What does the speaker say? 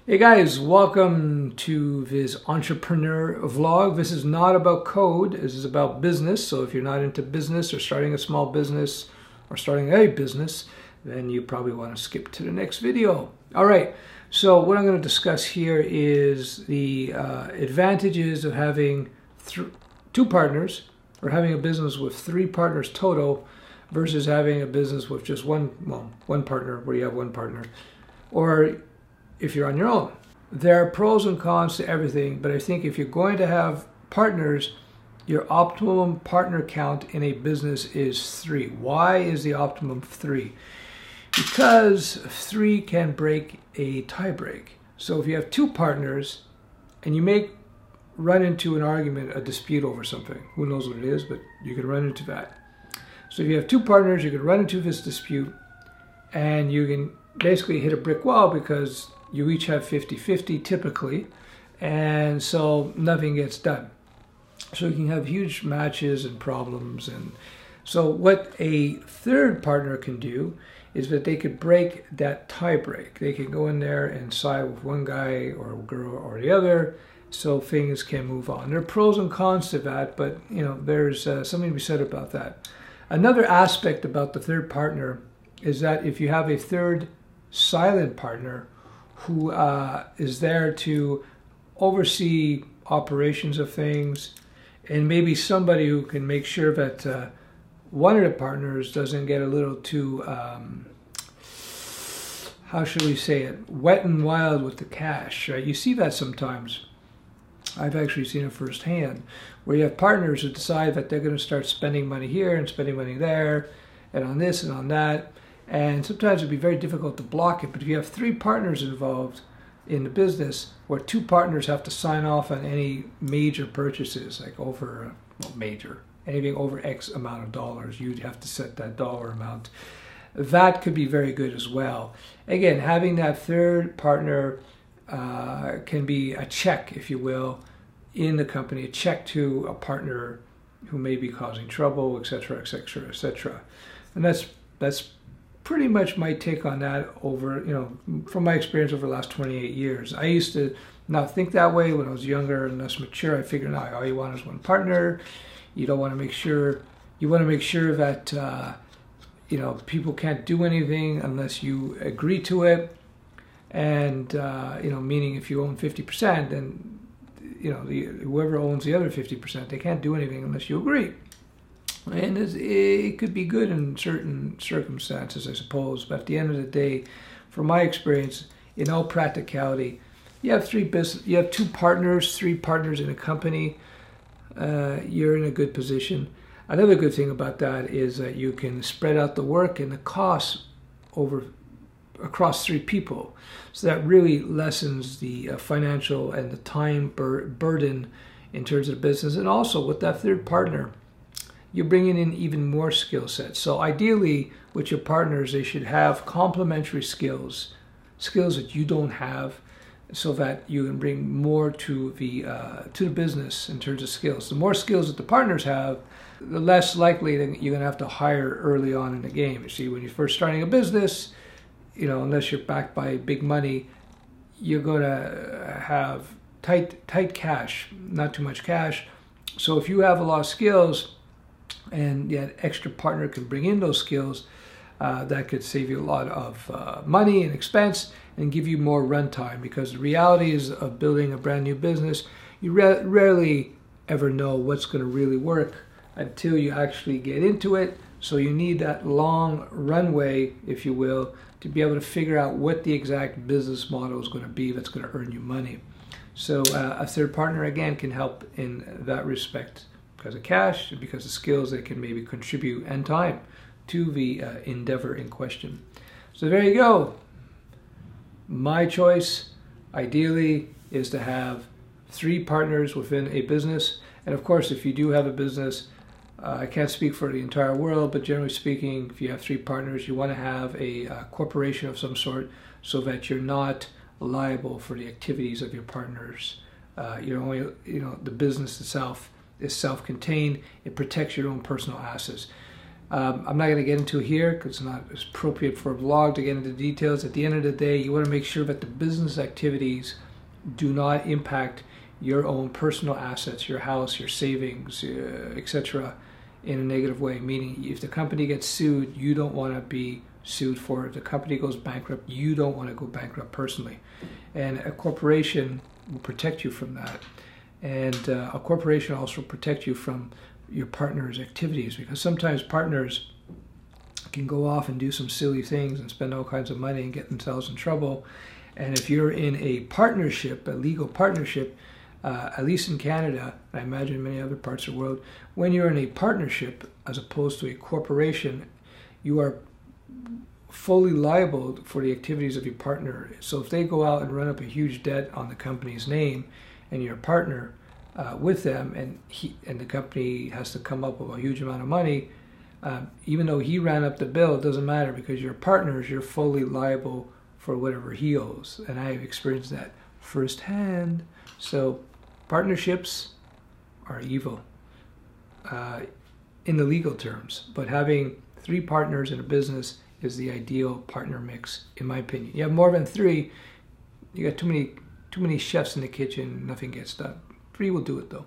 Hey guys, welcome to this entrepreneur vlog. This is not about code, this is about business. So if you're not into business or starting a small business or starting a business, then you probably want to skip to the next video. All right, so what I'm going to discuss here is the advantages of having two partners or having a business with three partners total versus having a business with just one partner where you have one partner, or if you're on your own. There are pros and cons to everything, but I think if you're going to have partners, your optimum partner count in a business is 3. Why is the optimum 3? Because 3 can break a tie break. So if you have two partners and you may run into an argument, a dispute over something, who knows what it is, but you can run into that. So if you have two partners, you can run into this dispute and you can basically hit a brick wall because you each have 50-50 typically, and so nothing gets done. So you can have huge matches and problems. And so what a third partner can do is that they could break that tie break. They can go in there and side with one guy or girl or the other, so things can move on. There are pros and cons to that, but there's something to be said about that. Another aspect about the third partner is that if you have a third silent partner who is there to oversee operations of things, and maybe somebody who can make sure that one of the partners doesn't get a little too, how should we say it, wet and wild with the cash, right? You see that sometimes. I've actually seen it firsthand, where you have partners who decide that they're going to start spending money here and spending money there, and on this and on that. And sometimes it'd be very difficult to block it. But if you have three partners involved in the business, where two partners have to sign off on any major purchases, like over, anything over X amount of dollars, you'd have to set that dollar amount. That could be very good as well. Again, having that third partner can be a check, if you will, in the company, a check to a partner who may be causing trouble, etc., etc., etc. And that's pretty much my take on that over, from my experience over the last 28 years. I used to not think that way when I was younger and less mature. I figured out all you want is one partner. You don't want to make sure, you want to make sure that, people can't do anything unless you agree to it. And, meaning if you own 50%, then, whoever owns the other 50%, they can't do anything unless you agree. And it could be good in certain circumstances, I suppose. But at the end of the day, from my experience, in all practicality, you have two partners, three partners in a company. You're in a good position. Another good thing about that is that you can spread out the work and the costs across three people. So that really lessens the financial and the time burden in terms of the business. And also with that third partner, you're bringing in even more skill sets. So ideally, with your partners, they should have complementary skills that you don't have, so that you can bring more to the business in terms of skills. The more skills that the partners have, the less likely that you're gonna have to hire early on in the game. You see, when you're first starting a business, unless you're backed by big money, you're gonna have tight cash, not too much cash. So if you have a lot of skills, and yet extra partner can bring in those skills, that could save you a lot of money and expense and give you more runtime, because the reality is of building a brand new business, you rarely ever know what's going to really work until you actually get into it. So you need that long runway, if you will, to be able to figure out what the exact business model is going to be that's going to earn you money. So a third partner, again, can help in that respect, because of cash and because of skills that can maybe contribute and time to the endeavor in question. So there you go. My choice, ideally, is to have three partners within a business. And of course, if you do have a business, I can't speak for the entire world, but generally speaking, if you have three partners, you want to have a corporation of some sort, so that you're not liable for the activities of your partners. The business itself is self-contained. It protects your own personal assets. I'm not going to get into it here because it's not appropriate for a vlog to get into details. At the end of the day, you want to make sure that the business activities do not impact your own personal assets, your house, your savings, etc., in a negative way. Meaning, if the company gets sued, you don't want to be sued for it. If the company goes bankrupt, you don't want to go bankrupt personally. And a corporation will protect you from that. And a corporation also protect you from your partner's activities, because sometimes partners can go off and do some silly things and spend all kinds of money and get themselves in trouble. And if you're in a partnership, a legal partnership, at least in Canada, I imagine many other parts of the world, when you're in a partnership as opposed to a corporation, you are fully liable for the activities of your partner. So if they go out and run up a huge debt on the company's name and you're a partner with them, and the company has to come up with a huge amount of money, even though he ran up the bill, it doesn't matter, because you're partners, you're fully liable for whatever he owes. And I've experienced that firsthand. So partnerships are evil in the legal terms, but having 3 partners in a business is the ideal partner mix, in my opinion. You have more than 3, you got too many chefs in the kitchen, nothing gets done. 3 will do it though.